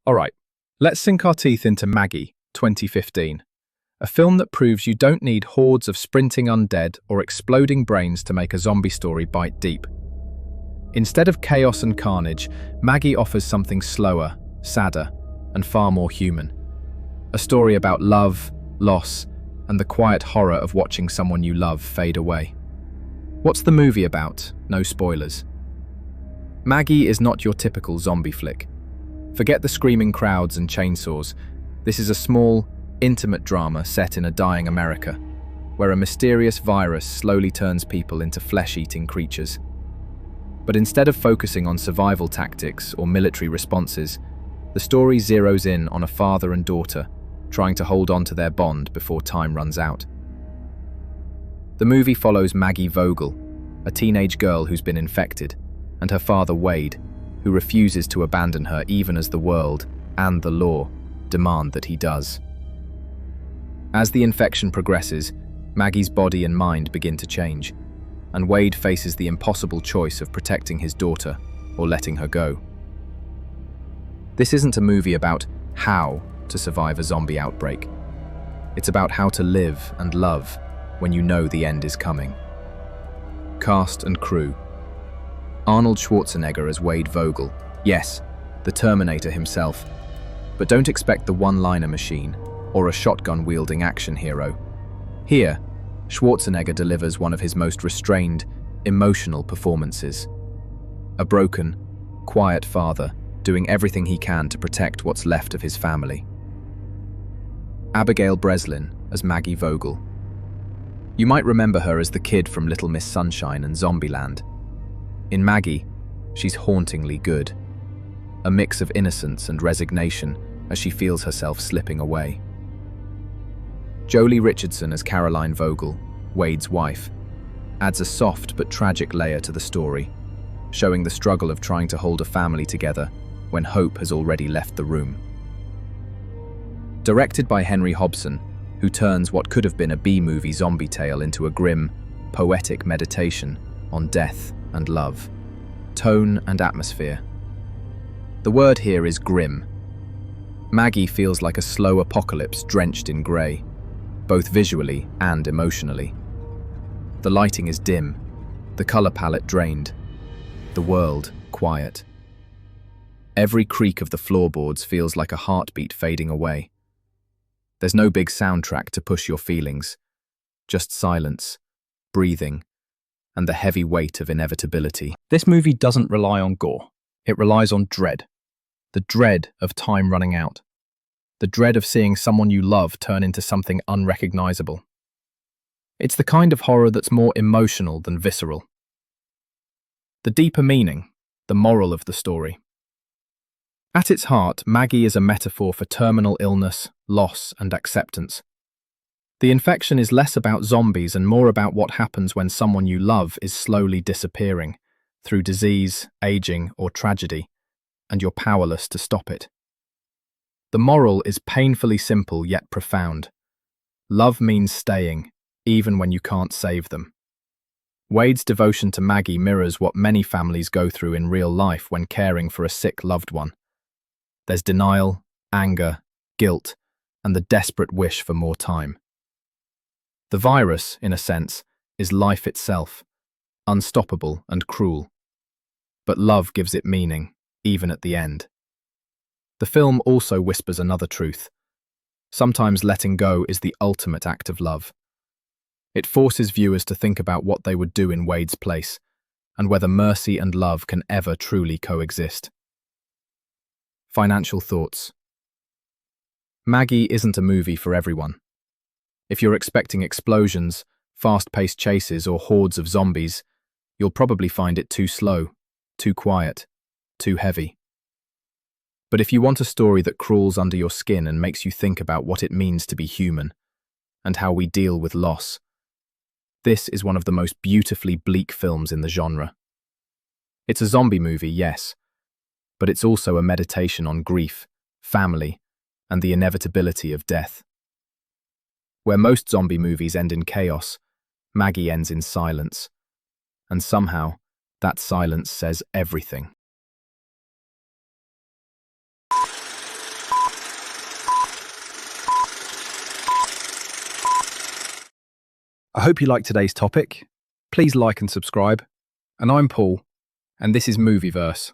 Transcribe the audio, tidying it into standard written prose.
Alright, let's sink our teeth into Maggie, 2015. A film that proves you don't need hordes of sprinting undead or exploding brains to make a zombie story bite deep. Instead of chaos and carnage, Maggie offers something slower, sadder, and far more human. A story about love, loss, and the quiet horror of watching someone you love fade away. What's the movie about? No spoilers. Maggie is not your typical zombie flick. Forget the screaming crowds and chainsaws. This is a small, intimate drama set in a dying America, where a mysterious virus slowly turns people into flesh-eating creatures. But instead of focusing on survival tactics or military responses, the story zeroes in on a father and daughter trying to hold on to their bond before time runs out. The movie follows Maggie Vogel, a teenage girl who's been infected, and her father Wade, who refuses to abandon her even as the world and the law demand that he does. As the infection progresses, Maggie's body and mind begin to change, and Wade faces the impossible choice of protecting his daughter or letting her go. This isn't a movie about how to survive a zombie outbreak. It's about how to live and love when you know the end is coming. Cast and crew. Arnold Schwarzenegger as Wade Vogel. Yes, the Terminator himself. But don't expect the one-liner machine or a shotgun-wielding action hero. Here, Schwarzenegger delivers one of his most restrained, emotional performances. A broken, quiet father doing everything he can to protect what's left of his family. Abigail Breslin as Maggie Vogel. You might remember her as the kid from Little Miss Sunshine and Zombieland. In Maggie, she's hauntingly good. A mix of innocence and resignation as she feels herself slipping away. Jolie Richardson as Caroline Vogel, Wade's wife, adds a soft but tragic layer to the story, showing the struggle of trying to hold a family together when hope has already left the room. Directed by Henry Hobson, who turns what could have been a B-movie zombie tale into a grim, poetic meditation on death and love, tone and atmosphere. The word here is grim. Maggie feels like a slow apocalypse drenched in grey, both visually and emotionally. The lighting is dim, the colour palette drained, the world quiet. Every creak of the floorboards feels like a heartbeat fading away. There's no big soundtrack to push your feelings, just silence, breathing, and the heavy weight of inevitability. This movie doesn't rely on gore. It relies on dread. The dread of time running out. The dread of seeing someone you love turn into something unrecognizable. It's the kind of horror that's more emotional than visceral. The deeper meaning, the moral of the story. At its heart, Maggie is a metaphor for terminal illness, loss, and acceptance. The infection is less about zombies and more about what happens when someone you love is slowly disappearing, through disease, aging, or tragedy, and you're powerless to stop it. The moral is painfully simple yet profound. Love means staying, even when you can't save them. Wade's devotion to Maggie mirrors what many families go through in real life when caring for a sick loved one. There's denial, anger, guilt, and the desperate wish for more time. The virus, in a sense, is life itself, unstoppable and cruel. But love gives it meaning, even at the end. The film also whispers another truth. Sometimes letting go is the ultimate act of love. It forces viewers to think about what they would do in Wade's place, and whether mercy and love can ever truly coexist. Financial thoughts. Maggie isn't a movie for everyone. If you're expecting explosions, fast-paced chases, or hordes of zombies, you'll probably find it too slow, too quiet, too heavy. But if you want a story that crawls under your skin and makes you think about what it means to be human, and how we deal with loss, this is one of the most beautifully bleak films in the genre. It's a zombie movie, yes, but it's also a meditation on grief, family, and the inevitability of death. Where most zombie movies end in chaos, Maggie ends in silence. And somehow, that silence says everything. I hope you liked today's topic. Please like and subscribe. And I'm Paul, and this is MovieVerse.